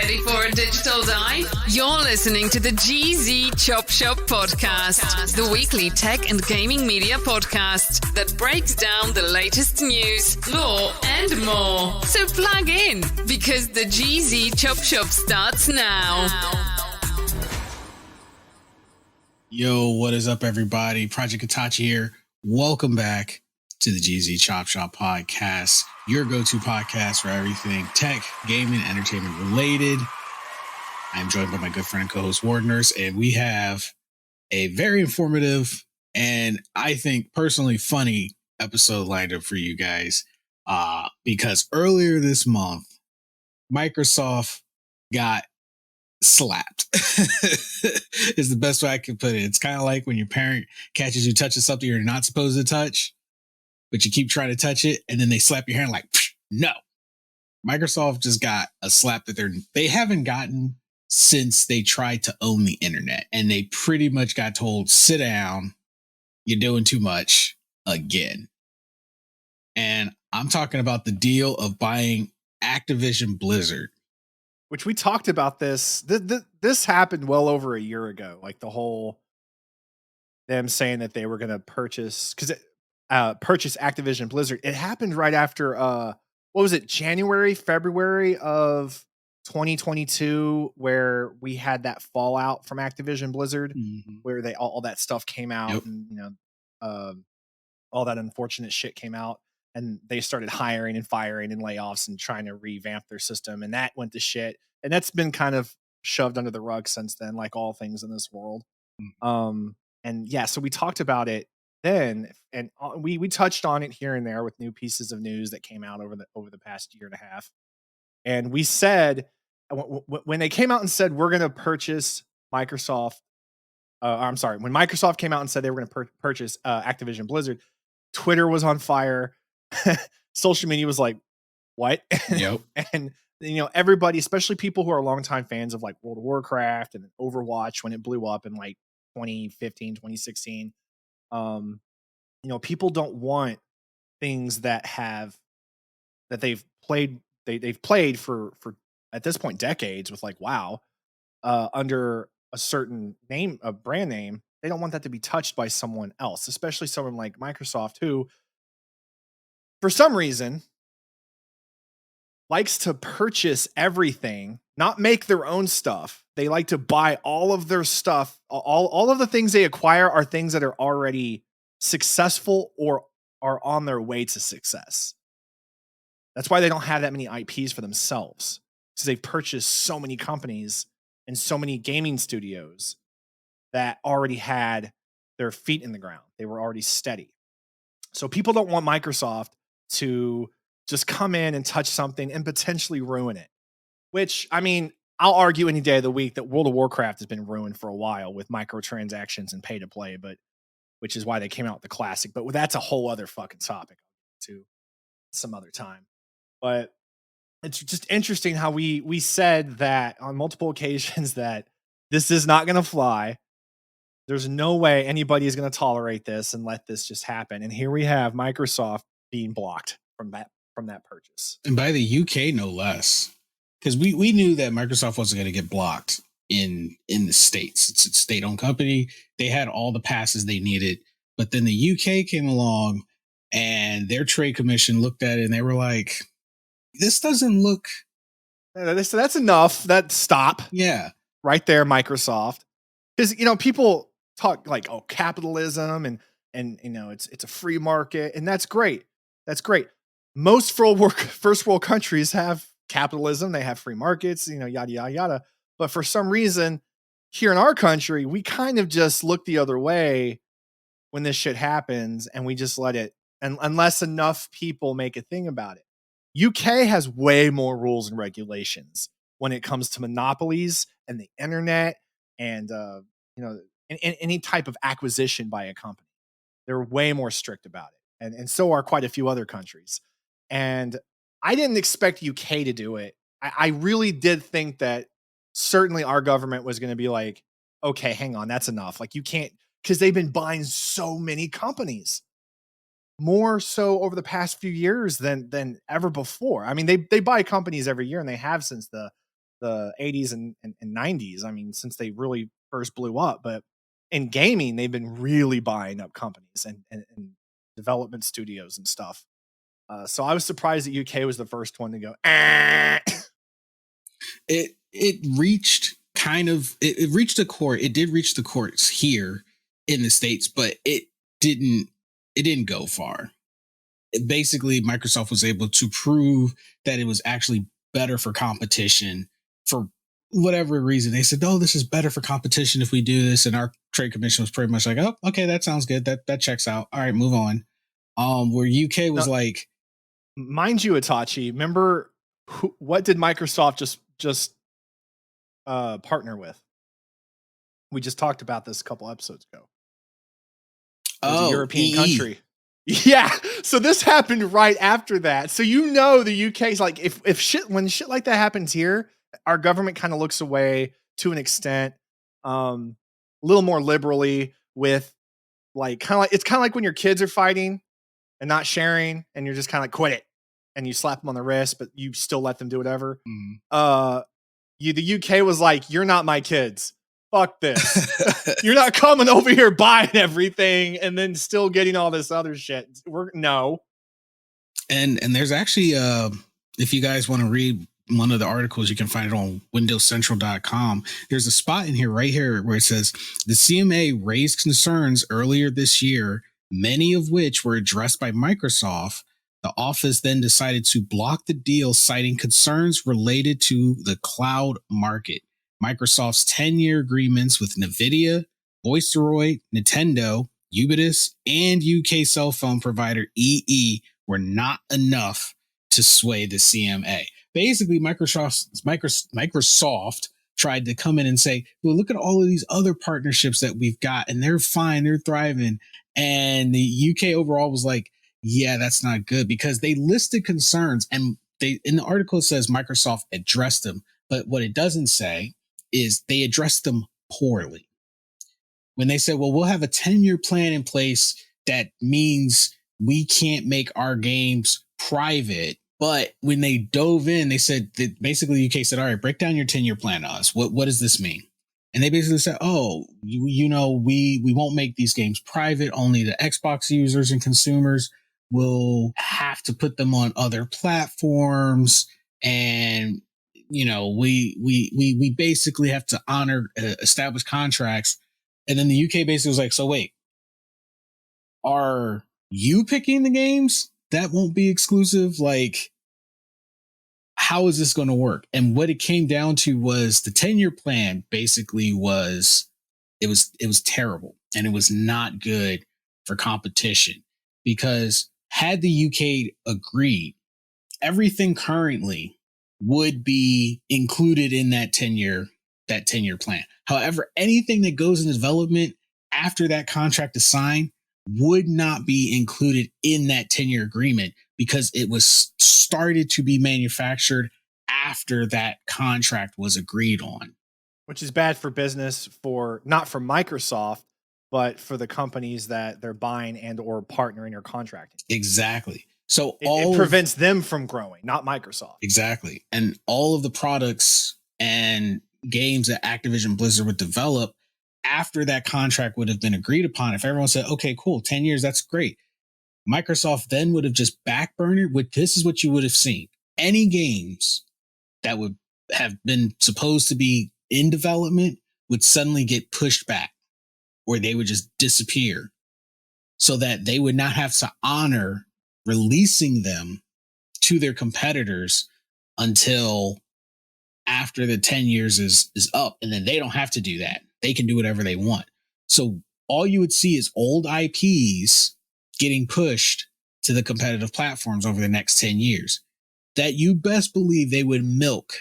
Ready for a digital dive? You're listening to the GZ Chop Shop Podcast, the weekly tech and gaming media podcast that breaks down the latest news, lore, and more. So plug in, because the GZ Chop Shop starts now. Yo, what is up, everybody? Project Itachi here. Welcome back to the GZ Chop Shop Podcast, your go-to podcast for everything tech, gaming, entertainment related. I'm joined by my good friend and co-host Wardeners, and we have a very informative and I think personally funny episode lined up for you guys. Because earlier this month, Microsoft got slapped. Is the best way I can put it. It's kind of like when your parent catches you touching something you're not supposed to touch, but you keep trying to touch it, and then they slap your hand like, no. Microsoft just got a slap that they haven't gotten since they tried to own the internet, and they pretty much got told, sit down, you're doing too much again. And I'm talking about the deal of buying Activision Blizzard. Which we talked about this. This happened well over a year ago. Like the whole them saying that they were going to purchase Activision Blizzard. It happened right after what was it, February of 2022, where we had that fallout from Activision Blizzard, where they all that stuff came out, and all that unfortunate shit came out. And they started hiring and firing and layoffs and trying to revamp their system. And that went to shit. And that's been kind of shoved under the rug since then, like all things in this world. And yeah, so we talked about it then, and we touched on it here and there with new pieces of news that came out over the past year and a half. And we said, when they came out and said, we're going to purchase Microsoft, when Microsoft came out and said they were going to purchase Activision Blizzard, Twitter was on fire. Social media was like, what? Yep. And everybody, especially people who are longtime fans of like World of Warcraft and Overwatch when it blew up in like 2015, 2016, people don't want things that they've played for at this point decades with like WoW under a certain name, a brand name. They don't want that to be touched by someone else, especially someone like Microsoft, who for some reason likes to purchase everything, not make their own stuff. They like to buy all of their stuff. All of the things they acquire are things that are already successful or are on their way to success. That's why they don't have that many IPs for themselves, because they've purchased so many companies and so many gaming studios that already had their feet in the ground. They were already steady. So people don't want Microsoft to just come in and touch something and potentially ruin it. Which, I mean, I'll argue any day of the week that World of Warcraft has been ruined for a while with microtransactions and pay to play, which is why they came out with the classic. But that's a whole other fucking topic to some other time. But it's just interesting how we said that on multiple occasions that this is not going to fly. There's no way anybody is going to tolerate this and let this just happen. And here we have Microsoft being blocked from that purchase. And by the UK, no less. Because we knew that Microsoft wasn't going to get blocked in the States. It's a state-owned company. They had all the passes they needed. But then the UK came along and their trade commission looked at it and they were like, this doesn't look... That's enough. Stop. Yeah. Right there, Microsoft. Because, people talk like, oh, capitalism and it's a free market. And that's great. That's great. Most first world countries have capitalism. They have free markets, yada, yada, yada. But for some reason, here in our country, we kind of just look the other way when this shit happens, and we just let it, and unless enough people make a thing about it. UK has way more rules and regulations when it comes to monopolies and the internet and, any type of acquisition by a company. They're way more strict about it. And so are quite a few other countries. And I didn't expect UK to do it. I really did think that certainly our government was going to be like, okay, hang on, that's enough. Like, you can't, because they've been buying so many companies, more so over the past few years than ever before. I mean, they buy companies every year, and they have since the the 80s and 90s. I mean, since they really first blew up. But in gaming, they've been really buying up companies and development studios and stuff. So I was surprised that UK was the first one to go. It reached it reached the court. It did reach the courts here in the States, but it didn't go far. Basically, Microsoft was able to prove that it was actually better for competition for whatever reason. They said, "Oh, this is better for competition if we do this," and our trade commission was pretty much like, "Oh, okay, that sounds good. That checks out. All right, move on." Where UK was like, mind you, Itachi, remember what did Microsoft just partner with? We just talked about this a couple episodes ago. It was a European country. Yeah. So this happened right after that. So the UK's like, when shit like that happens here, our government kind of looks away to an extent, a little more liberally with it's kind of like when your kids are fighting and not sharing, and you're just kind of like, quit it, and you slap them on the wrist, but you still let them do whatever. The UK was like, you're not my kids. Fuck this. You're not coming over here buying everything and then still getting all this other shit. No. And there's actually, if you guys want to read one of the articles, you can find it on windowscentral.com. There's a spot in here right here where it says the CMA raised concerns earlier this year, many of which were addressed by Microsoft. The office then decided to block the deal, citing concerns related to the cloud market. Microsoft's 10-year agreements with NVIDIA, Voiceroy, Nintendo, Ubitus, and UK cell phone provider EE were not enough to sway the CMA. Basically, Microsoft tried to come in and say, well, look at all of these other partnerships that we've got, and they're fine, they're thriving. And the UK overall was like, yeah, that's not good, because they listed concerns, and in the article it says Microsoft addressed them, but what it doesn't say is they addressed them poorly. When they said, well, we'll have a 10-year plan in place that means we can't make our games private. But when they dove in, they said that basically UK said, all right, break down your 10-year plan to us. What does this mean? And they basically said, oh, we won't make these games private. Only the Xbox users and consumers will have to put them on other platforms. And, we basically have to honor established contracts. And then the UK basically was like, so wait, are you picking the games that won't be exclusive? Like, how is this going to work? And what it came down to was the 10-year plan basically was terrible, and it was not good for competition, because had the UK agreed, everything currently would be included in that 10-year plan. However, anything that goes into development after that contract is signed would not be included in that 10-year agreement, because it was started to be manufactured after that contract was agreed on. Which is bad for business, not for Microsoft, but for the companies that they're buying and or partnering or contracting. Exactly. So it prevents them from growing, not Microsoft. Exactly. And all of the products and games that Activision Blizzard would develop after that contract would have been agreed upon, if everyone said, okay, cool, 10 years, that's great. Microsoft then would have just backburnered. This is what you would have seen. Any games that would have been supposed to be in development would suddenly get pushed back, or they would just disappear, so that they would not have to honor releasing them to their competitors until after the 10 years is up. And then they don't have to do that. They can do whatever they want. So all you would see is old IPs getting pushed to the competitive platforms over the next 10 years that you best believe they would milk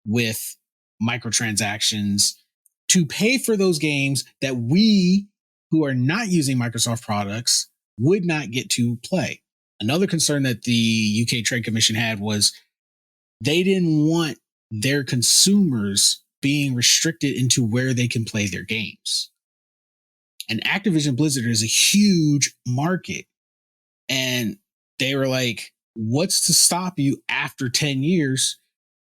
with microtransactions to pay for those games that we, who are not using Microsoft products, would not get to play. Another concern that the UK Trade Commission had was they didn't want their consumers being restricted into where they can play their games. And Activision Blizzard is a huge market. And they were like, what's to stop you after 10 years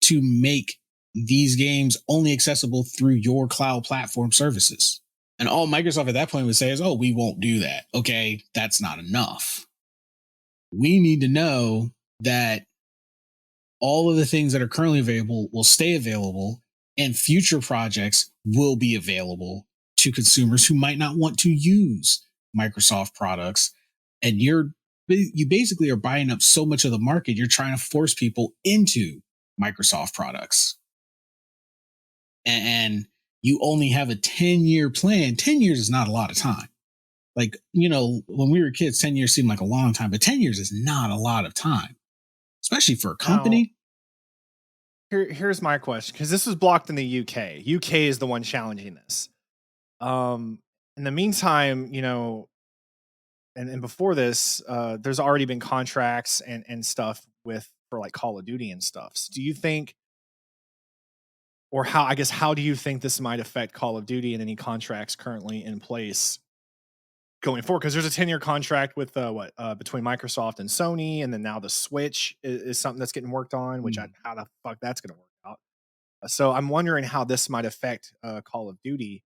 to make these games only accessible through your cloud platform services. And all Microsoft at that point would say is, oh, we won't do that. Okay, that's not enough. We need to know that all of the things that are currently available will stay available, and future projects will be available to consumers who might not want to use Microsoft products. And you basically are buying up so much of the market, you're trying to force people into Microsoft products. And you only have a 10-year plan. 10 years is not a lot of time. Like, when we were kids, 10 years seemed like a long time, but 10 years is not a lot of time, especially for a company. Now, here's my question, because this was blocked in the UK. UK is the one challenging this. In the meantime, and before this, there's already been contracts and stuff for like Call of Duty and stuff. So do you think, or how do you think this might affect Call of Duty and any contracts currently in place going forward? Because there's a 10-year contract with between Microsoft and Sony, and then now the Switch is something that's getting worked on, which how the fuck that's going to work out. So I'm wondering how this might affect Call of Duty,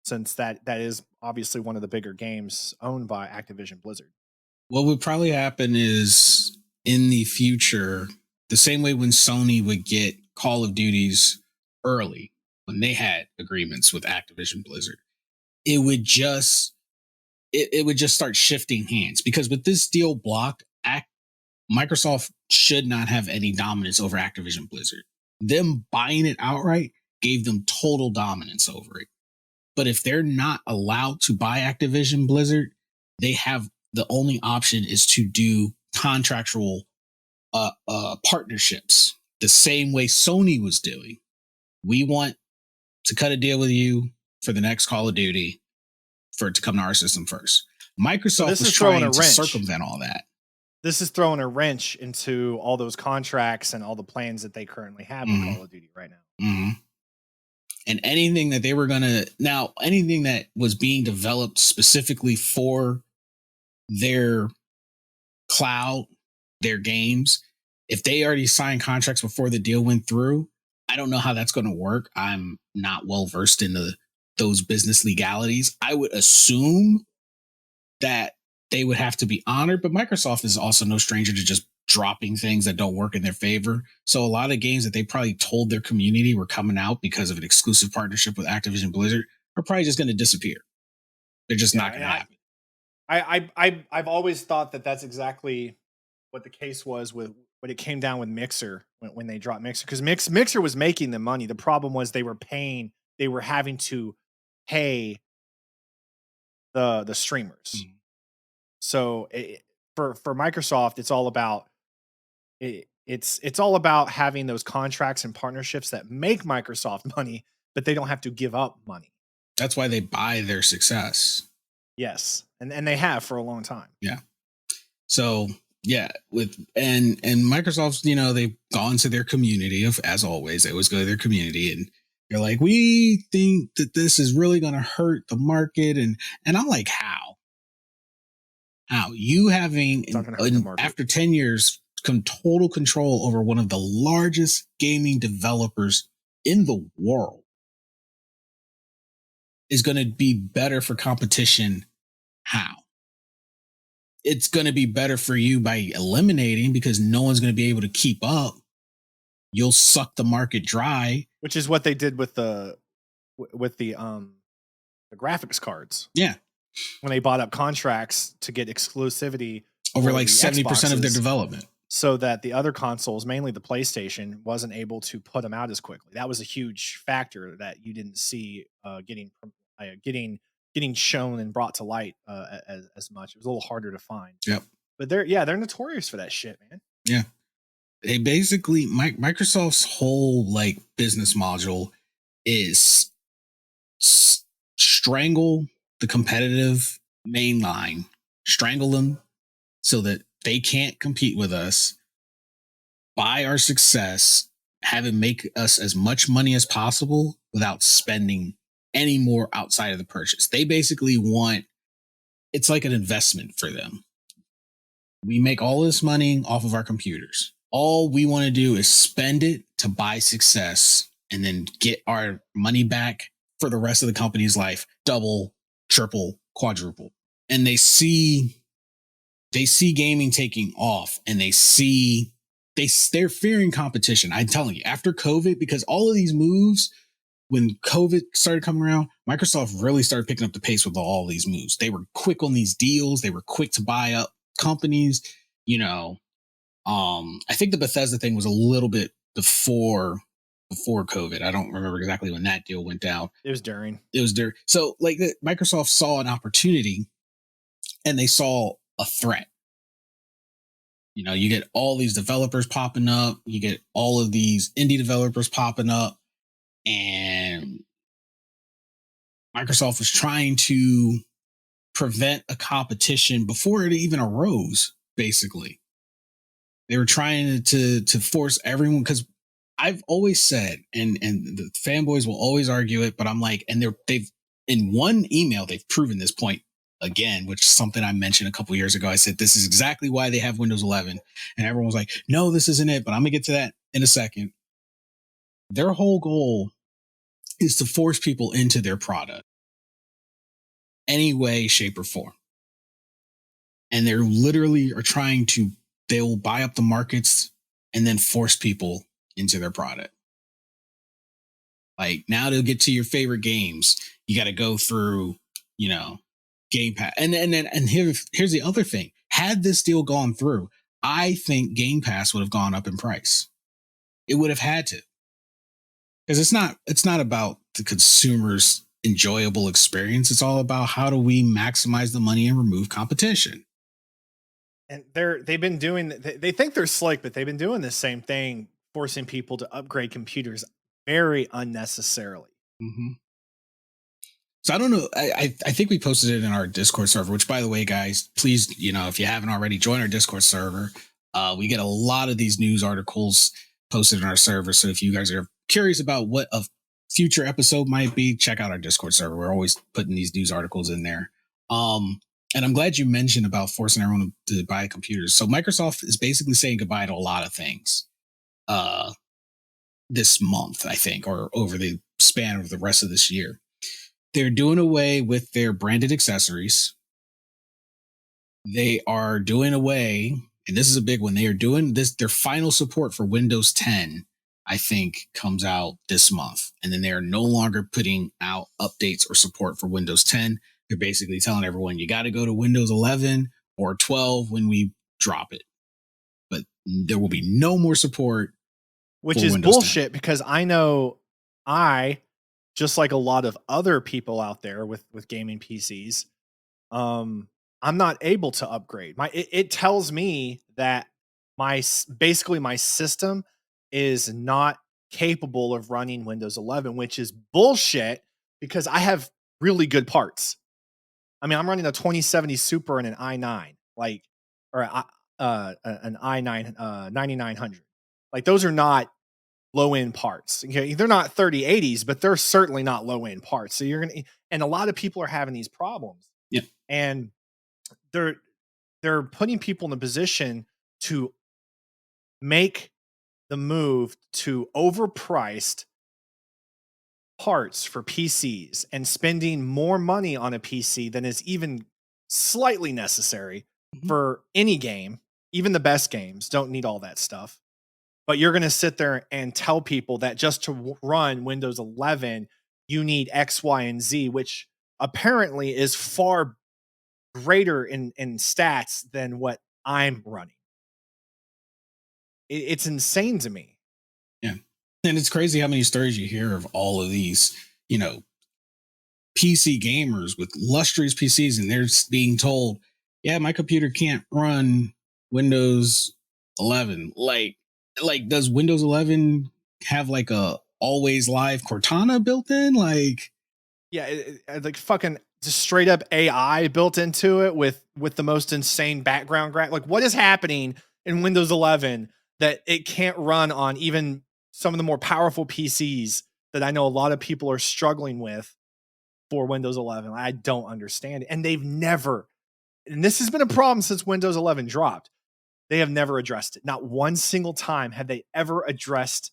since that is obviously one of the bigger games owned by Activision Blizzard. What would probably happen is in the future, the same way when Sony would get Call of Duties early, when they had agreements with Activision Blizzard, it would just start shifting hands, because with this deal blocked, Microsoft should not have any dominance over Activision Blizzard. Them buying it outright gave them total dominance over it. But if they're not allowed to buy Activision Blizzard, they have the only option is to do contractual partnerships, the same way Sony was doing. We want to cut a deal with you for the next Call of Duty for it to come to our system first. Microsoft was trying to circumvent all that. This is throwing a wrench into all those contracts and all the plans that they currently have in Call of Duty right now. Mm-hmm. And anything that they were anything that was being developed specifically for their cloud, their games, if they already signed contracts before the deal went through, I don't know how that's going to work. I'm not well versed in those business legalities. I would assume that they would have to be honored, but Microsoft is also no stranger to just dropping things that don't work in their favor. So a lot of games that they probably told their community were coming out because of an exclusive partnership with Activision Blizzard are probably just going to disappear. They're just not going to happen. I've always thought that that's exactly what the case was with when it came down with Mixer, when they dropped Mixer, because Mixer was making the money. The problem was they were having to pay the streamers. Mm-hmm. So for Microsoft, it's all about it's all about having those contracts and partnerships that make Microsoft money, but they don't have to give up money. That's why they buy their success. Yes, and they have for a long time. Yeah. So yeah, and Microsoft's, they've gone to their community as always. They always go to their community and they're like, we think that this is really going to hurt the market, and I'm like, how you having after 10 years total control over one of the largest gaming developers in the world is going to be better for competition? How? It's going to be better for you by eliminating, because no one's going to be able to keep up. You'll suck the market dry, which is what they did with the graphics cards. Yeah. When they bought up contracts to get exclusivity over like 70% of their development, so that the other consoles, mainly the PlayStation, wasn't able to put them out as quickly. That was a huge factor that you didn't see getting shown and brought to light as much. It was a little harder to find. Yep. But they're notorious for that shit, man. Yeah. They basically, Microsoft's whole like business module is strangle the competitive mainline, strangle them so that they can't compete with us, buy our success, have it make us as much money as possible without spending any more outside of the purchase. They basically it's like an investment for them. We make all this money off of our computers. all we want to do is spend it to buy success and then get our money back for the rest of the company's life, double, triple, quadruple. And they see gaming taking off, and they're fearing competition. I'm telling you, after COVID, because all of these moves, when COVID started coming around, Microsoft really started picking up the pace with all these moves. They were quick on these deals. They were quick to buy up companies. I think the Bethesda thing was a little bit before COVID. I don't remember exactly when that deal went down. It was during. So like Microsoft saw an opportunity, and they saw a threat. You get all these developers popping up. You get all of these indie developers popping up, and Microsoft was trying to prevent a competition before it even arose. Basically, they were trying to force everyone, because I've always said, and the fanboys will always argue it, but I'm like, and they've in one email they've proven this point again, which is something I mentioned a couple years ago. I said this is exactly why they have Windows 11, and everyone was like, no, this isn't it. But I'm gonna get to that in a second. Their whole goal is to force people into their product, any way, shape, or form, and they're literally are trying to. They will buy up the markets and then force people into their product. Like, now to get to your favorite games, you got to go through, Game Pass. And here's the other thing. Had this deal gone through, I think Game Pass would have gone up in price. It would have had to. Because it's not about the consumer's enjoyable experience. It's all about how do we maximize the money and remove competition. And they've been doing, they think they're slick, but they've been doing the same thing, forcing people to upgrade computers very unnecessarily. Mm-hmm. So I don't know. I think we posted it in our Discord server, which, by the way, guys, please, if you haven't already, join our Discord server. We get a lot of these news articles posted in our server. So if you guys are curious about what a future episode might be, check out our Discord server. We're always putting these news articles in there. And I'm glad you mentioned about forcing everyone to buy computers. So Microsoft is basically saying goodbye to a lot of things this month, I think, or over the span of the rest of this year. They're doing away with their branded accessories. They are doing away, and this is a big one, they are doing this, their final support for Windows 10, I think, comes out this month. And then they are no longer putting out updates or support for Windows 10. They're basically telling everyone you got to go to Windows 11 or 12 when we drop it. But there will be no more support. Which is Windows bullshit 10. Because I know just like a lot of other people out there with gaming PCs, I'm not able to upgrade. It tells me that my system is not capable of running Windows 11, which is bullshit because I have really good parts. I mean, I'm running a 2070 Super and an i9, an i9 9900. Like, those are not low end parts. Okay, they're not 3080s, but they're certainly not low end parts. So and a lot of people are having these problems. Yeah, and they're putting people in a position to make the move to overpriced parts for PCs and spending more money on a PC than is even slightly necessary for any game. Even the best games don't need all that stuff. But you're going to sit there and tell people that just to run Windows 11, you need X, Y, and Z, which apparently is far greater in stats than what I'm running. It's insane to me. Yeah. And it's crazy how many stories you hear of all of these, PC gamers with lustrous PCs, and they're being told, yeah, my computer can't run Windows 11. Like, does Windows 11 have like a always live Cortana built in? Like, yeah, like fucking just straight up AI built into it with the most insane background like, what is happening in Windows 11 that it can't run on even some of the more powerful PCs that I know a lot of people are struggling with for Windows 11? I don't understand it. And they've never, and this has been a problem since Windows 11 dropped. They have never addressed it. Not one single time have they ever addressed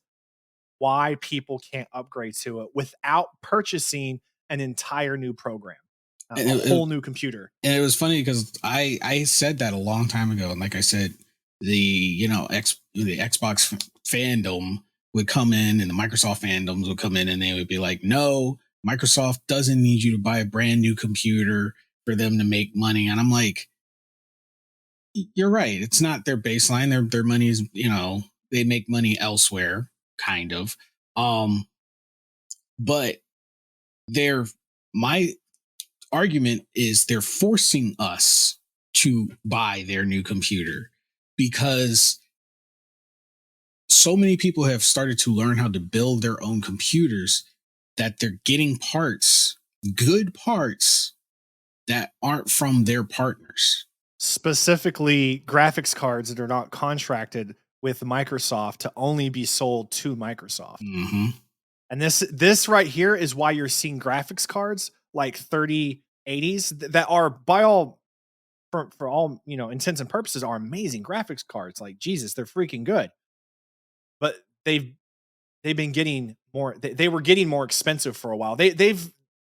why people can't upgrade to it without purchasing an entire new program, a whole new computer. And it was funny because I said that a long time ago, and like I said, the Xbox fandom would come in, and the Microsoft fandoms would come in, and they would be like, "No, Microsoft doesn't need you to buy a brand new computer for them to make money." And I'm like, "You're right. It's not their baseline. Their money is, they make money elsewhere, kind of." But my argument is they're forcing us to buy their new computer because so many people have started to learn how to build their own computers that they're getting good parts that aren't from their partners. Specifically, graphics cards that are not contracted with Microsoft to only be sold to Microsoft. Mm-hmm. And this right here is why you're seeing graphics cards like 3080s that are for all intents and purposes are amazing graphics cards. Like Jesus, they're freaking good. But they've been getting more. They were getting more expensive for a while. They've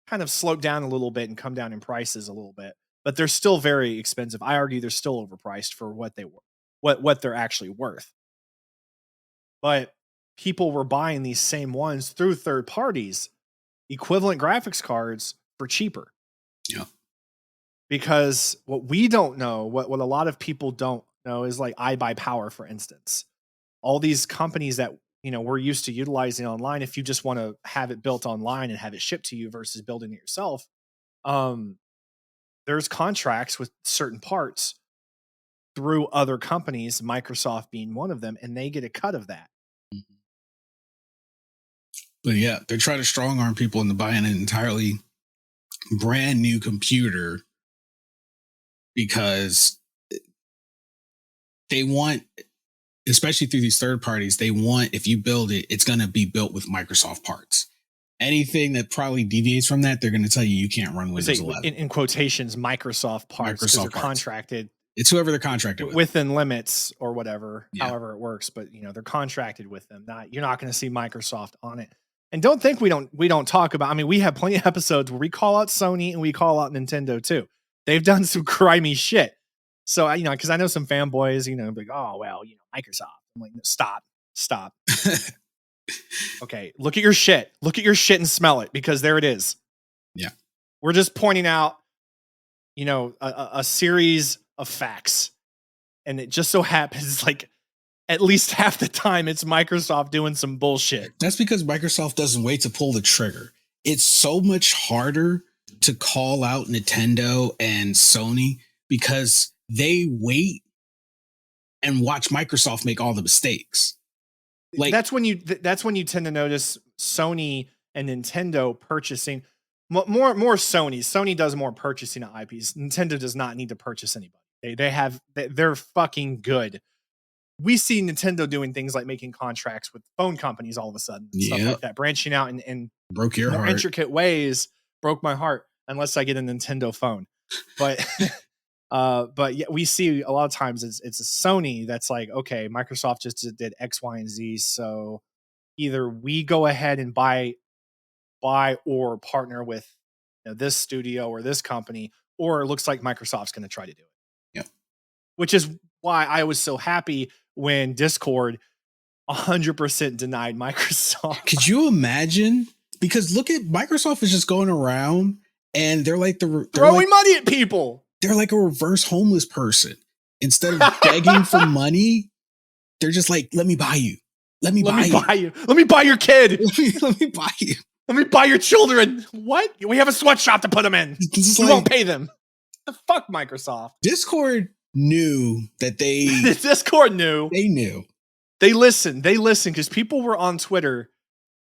kind of slowed down a little bit and come down in prices a little bit, but they're still very expensive. I argue they're still overpriced for what they were, what they're actually worth. But people were buying these same ones through third parties, equivalent graphics cards for cheaper. Yeah. Because what we don't know, what a lot of people don't know is like iBuyPower, for instance. All these companies that, we're used to utilizing online, if you just want to have it built online and have it shipped to you versus building it yourself, there's contracts with certain parts through other companies, Microsoft being one of them, and they get a cut of that. But yeah, they're trying to strong arm people into buying an entirely brand new computer because they want, especially through these third parties, they want, if you build it, it's going to be built with Microsoft parts. Anything that probably deviates from that, they're going to tell you can't run Windows 11. In quotations, Microsoft parts, because they're contracted. It's whoever they're contracted with. Within limits or whatever, however it works. But, they're contracted with them. You're not going to see Microsoft on it. And don't think we don't talk about, we have plenty of episodes where we call out Sony and we call out Nintendo too. They've done some grimy shit. So, because I know some fanboys, like, oh, well, Microsoft. I'm like, no, stop. Okay, look at your shit. Look at your shit and smell it, because there it is. Yeah. We're just pointing out, a series of facts. And it just so happens like at least half the time it's Microsoft doing some bullshit. That's because Microsoft doesn't wait to pull the trigger. It's so much harder to call out Nintendo and Sony because they wait and watch Microsoft make all the mistakes. Like that's when you tend to notice Sony and Nintendo purchasing more Sony. Sony does more purchasing of IPs. Nintendo does not need to purchase anybody. They're fucking good. We see Nintendo doing things like making contracts with phone companies all of a sudden, stuff like that, branching out in broke your heart. Intricate ways. Broke my heart unless I get a Nintendo phone. But yeah, we see a lot of times it's a Sony that's like, okay, Microsoft just did X, Y, and Z, so either we go ahead and buy or partner with this studio or this company, or it looks like Microsoft's going to try to do it. Yeah, which is why I was so happy when Discord 100% denied Microsoft. Could you imagine? Because look at Microsoft is just going around and they're like throwing money at people. They're like a reverse homeless person. Instead of begging for money, they're just like, let me buy you. Let me buy you. Let me buy your kid. Let me buy you. Let me buy your children. What? We have a sweatshop to put them in. You won't pay them. The fuck, Microsoft. Discord knew that they... Discord knew. They knew. They listened because people were on Twitter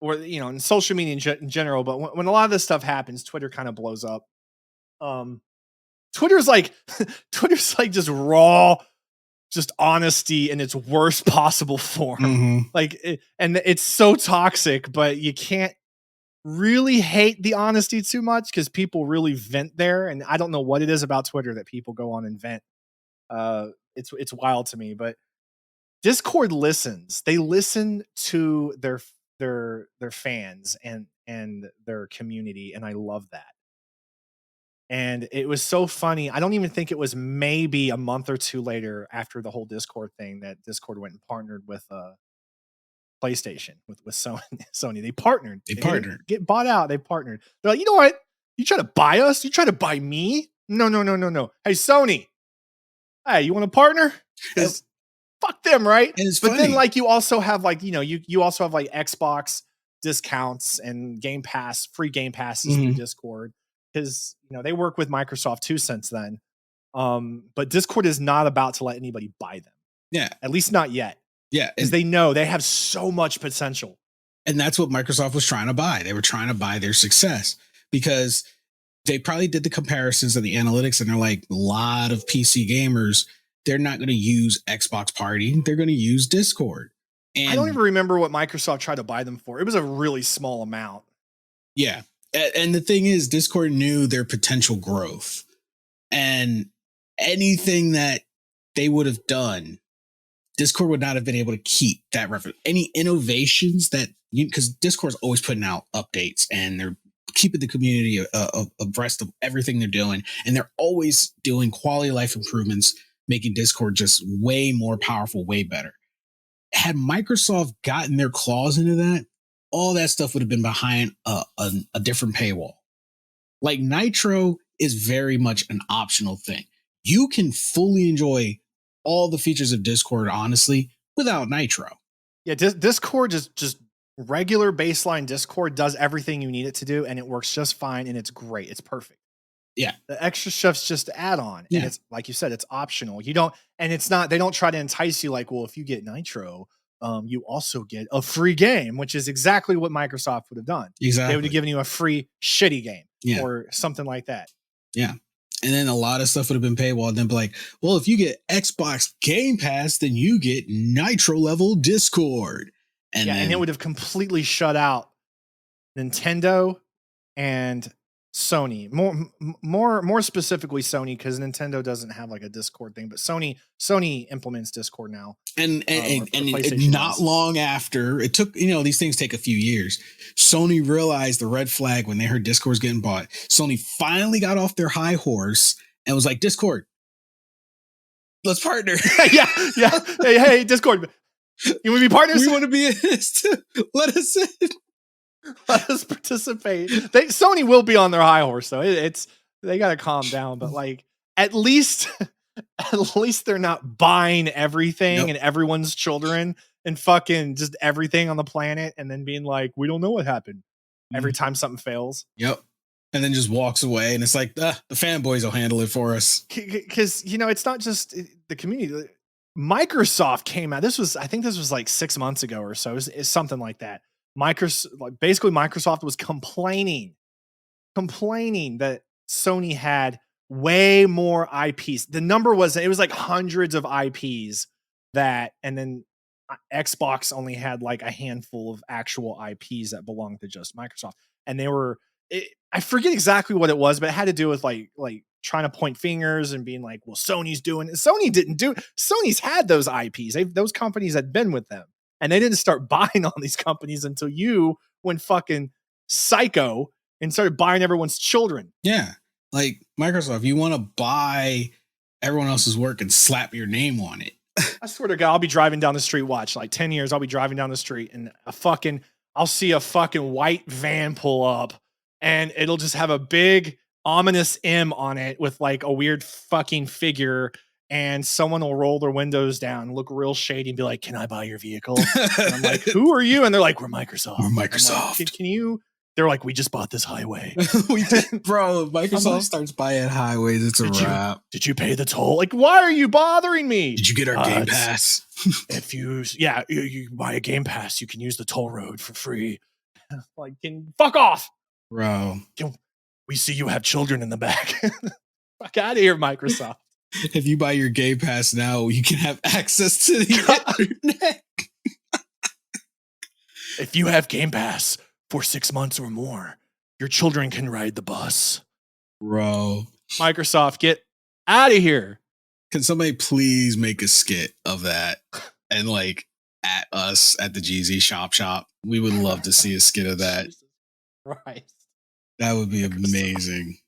or, in social media in general. But when a lot of this stuff happens, Twitter kind of blows up. Twitter's like just raw, just honesty in its worst possible form. Mm-hmm. And it's so toxic, but you can't really hate the honesty too much because people really vent there. And I don't know what it is about Twitter that people go on and vent. it's wild to me. But Discord listens. They listen to their fans and their community, and I love that. And it was so funny. I don't even think it was maybe a month or two later after the whole Discord thing that Discord went and partnered with PlayStation with Sony. They partnered. They didn't partnered. get bought out. They partnered. They're like, you know what? You try to buy us? You try to buy me? No. Hey, Sony. Hey, you want to partner? Because fuck them, right? And it's But funny. then like you also have like, you also have like Xbox discounts and Game Pass, free Game Passes through Discord. Because they work with Microsoft too since then. But Discord is not about to let anybody buy them. Yeah. At least not yet. Yeah. Because they know they have so much potential. And that's what Microsoft was trying to buy. They were trying to buy their success because they probably did the comparisons of the analytics and they're like, a lot of PC gamers, they're not going to use Xbox Party. They're going to use Discord. And I don't even remember what Microsoft tried to buy them for. It was a really small amount. Yeah. And the thing is, Discord knew their potential growth, and anything that they would have done, Discord would not have been able to keep that reference. Any innovations that because Discord's always putting out updates and they're keeping the community abreast of everything they're doing. And they're always doing quality of life improvements, making Discord just way more powerful, way better. Had Microsoft gotten their claws into that, all that stuff would have been behind a different paywall. Like Nitro is very much an optional thing. You can fully enjoy all the features of Discord, honestly, without Nitro. Yeah, Discord is just regular baseline Discord does everything you need it to do, and it works just fine, and it's great. It's perfect. Yeah. The extra stuff's just add on. Yeah. And it's like you said, it's optional. You don't, and it's not, they don't try to entice you like, well, if you get Nitro, you also get a free game, which is exactly what Microsoft would have done. Exactly. They would have given you a free shitty game or something like that. Yeah. And then a lot of stuff would have been paywall. And then be like, well, if you get Xbox Game Pass, then you get Nitro level Discord. And and it would have completely shut out Nintendo and Sony. More specifically Sony, because Nintendo doesn't have like a Discord thing, but Sony implements Discord now. And not long after it took, these things take a few years. Sony realized the red flag when they heard Discord's getting bought. Sony finally got off their high horse and was like, Discord, let's partner. yeah. Hey, Discord, you want to be partners? We want to be in this too. Let us in. Let us participate. Sony will be on their high horse though. They got to calm down, but like at least they're not buying everything and everyone's children and fucking just everything on the planet and then being like, we don't know what happened every time something fails. Yep. And then just walks away and it's like, the fanboys will handle it for us. Because, it's not just the community. Microsoft came out. I think this was like 6 months ago or so. It's something like that. Microsoft was complaining that Sony had way more IPs. The number was like hundreds of IPs and then Xbox only had like a handful of actual IPs that belonged to just Microsoft. And I forget exactly what it was, but it had to do with like trying to point fingers and being like, well, Sony's doing it. Sony didn't do it. Sony's had those IPs. Those companies had been with them. And they didn't start buying all these companies until you went fucking psycho and started buying everyone's children. Yeah. Like Microsoft, you want to buy everyone else's work and slap your name on it. I swear to God, I'll be driving down the street. Watch, like 10 years, I'll be driving down the street and I'll see a fucking white van pull up and it'll just have a big ominous M on it with like a weird fucking figure. And someone will roll their windows down, look real shady, and be like, "Can I buy your vehicle?" And I'm like, "Who are you?" And they're like, "We're Microsoft." We're Microsoft. Like, can you? They're like, "We just bought this highway." Bro, Microsoft starts buying highways. It's a wrap. Did you pay the toll? Like, why are you bothering me? Did you get our Game Pass? If you buy a Game Pass, you can use the toll road for free. Like, fuck off, bro. We see you have children in the back. Fuck out of here, Microsoft. If you buy your Game Pass now, you can have access to the internet. If you have Game Pass for 6 months or more, your children can ride the bus. Bro. Microsoft, get out of here. Can somebody please make a skit of that and like at us at the GZ Shop? We would love to see a skit of that. Right. That would be amazing.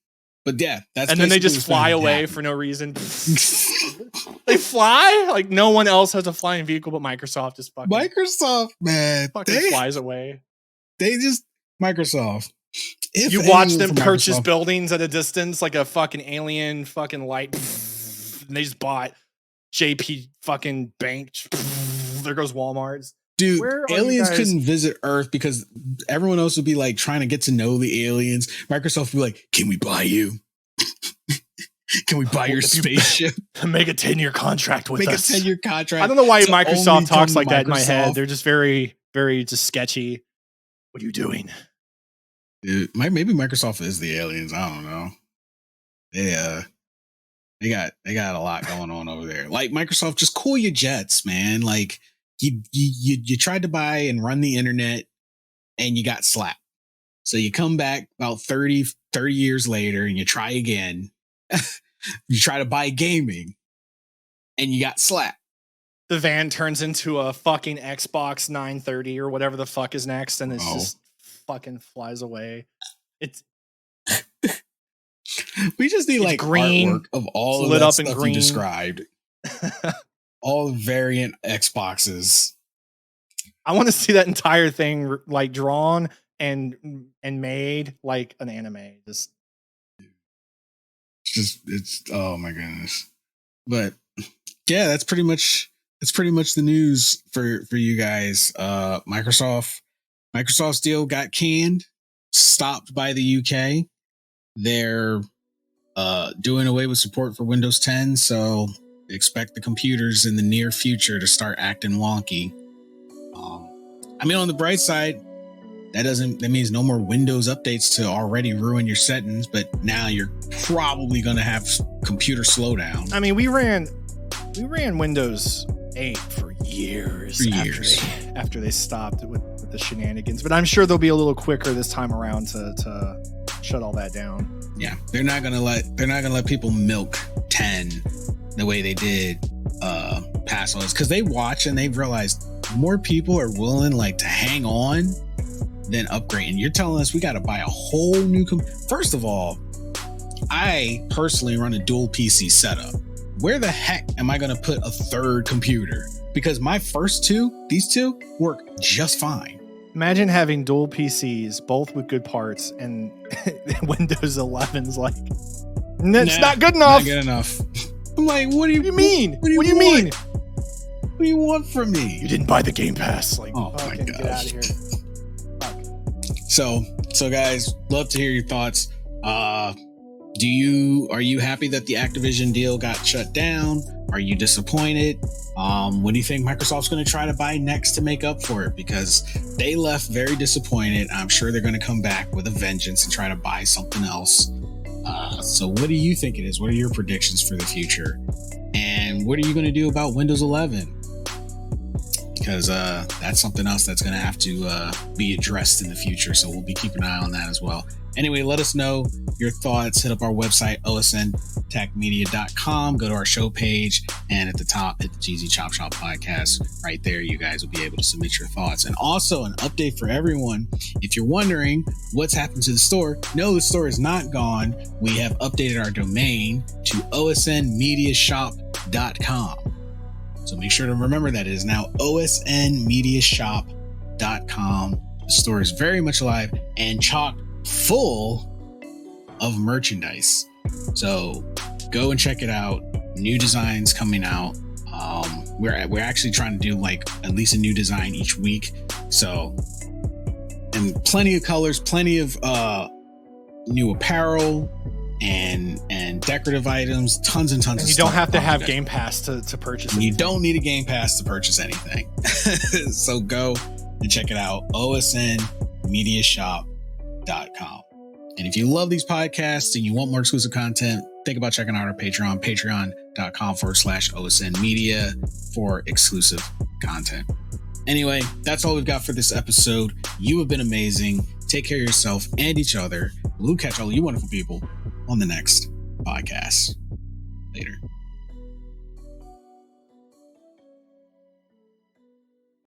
But yeah, that's and then they just fly away for no reason. They fly like no one else has a flying vehicle, but Microsoft just fucking man. Fucking flies away. They just Microsoft. If you watch them from purchase Microsoft, buildings at a distance, like a fucking alien fucking light. And they just bought JP fucking Bank. There goes Walmart. Dude, Where are aliens you guys? couldn't visit Earth because everyone else would be like trying to get to know the aliens. Microsoft would be like, "Can we buy you? Can we buy your spaceship? Make a 10-year contract with Make us. a 10-year contract." I don't know why to only Microsoft talks come like to that in my head. Microsoft. They're just very, very just sketchy. What are you doing? Dude, maybe Microsoft is the aliens. I don't know. They got a lot going on over there. Like Microsoft, just cool your jets, man. Like you tried to buy and run the internet and you got slapped. So you come back about 30 years later and you try again. You try to buy gaming and you got slapped. The van turns into a fucking Xbox 930 or whatever the fuck is next, and it's just fucking flies away. It's we just need like green, artwork of all of lit that up in stuff green. you described. All variant Xboxes. I want to see that entire thing like drawn and made like an anime. It's oh my goodness. But yeah, that's pretty much the news for you guys. Microsoft's deal got canned, stopped by the UK. They're doing away with support for Windows 10, so expect the computers in the near future to start acting wonky. I mean, on the bright side, that means no more Windows updates to already ruin your settings, but now you're probably going to have computer slowdown. I mean, we ran Windows 8 for years. After they stopped with the shenanigans, but I'm sure they'll be a little quicker this time around to shut all that down. Yeah, they're not gonna let people milk 10 the way they did past ones, because they watch and they've realized more people are willing like to hang on than upgrade. And you're telling us we got to buy a whole new first of all, I personally run a dual PC setup. Where the heck am I going to put a third computer? Because my first these two work just fine. Imagine having dual PCs, both with good parts, and Windows 11's like, it's not good enough. Not good enough. I'm like, what do you mean? What do you mean? What do you want from me? You didn't buy the Game Pass. Like, oh my gosh. Get out of here. So guys, love to hear your thoughts. Are you happy that the Activision deal got shut down? Are you disappointed? What do you think Microsoft's going to try to buy next to make up for it? Because they left very disappointed. I'm sure they're going to come back with a vengeance and try to buy something else. So what do you think it is? What are your predictions for the future? And what are you going to do about Windows 11? Because that's something else that's going to have to be addressed in the future. So we'll be keeping an eye on that as well. Anyway, let us know your thoughts. Hit up our website, osntechmedia.com. Go to our show page, and at the top, hit the GZ Chop Shop podcast. Right there, you guys will be able to submit your thoughts. And also, an update for everyone. If you're wondering what's happened to the store, no, the store is not gone. We have updated our domain to osnmediashop.com. So make sure to remember that it is now osnmediashop.com. The store is very much alive and chock full of merchandise. So go and check it out. New designs coming out. We're actually trying to do like at least a new design each week. So, and plenty of colors, plenty of new apparel and decorative items, tons and tons of stuff. You don't have to have Game Pass to purchase it. You don't need a Game Pass to purchase anything. So go and check it out. osnmediashop.com. And if you love these podcasts and you want more exclusive content, think about checking out our Patreon, patreon.com/OSN Media for exclusive content. Anyway, that's all we've got for this episode. You have been amazing. Take care of yourself and each other. We'll catch all you wonderful people on the next podcast. Later.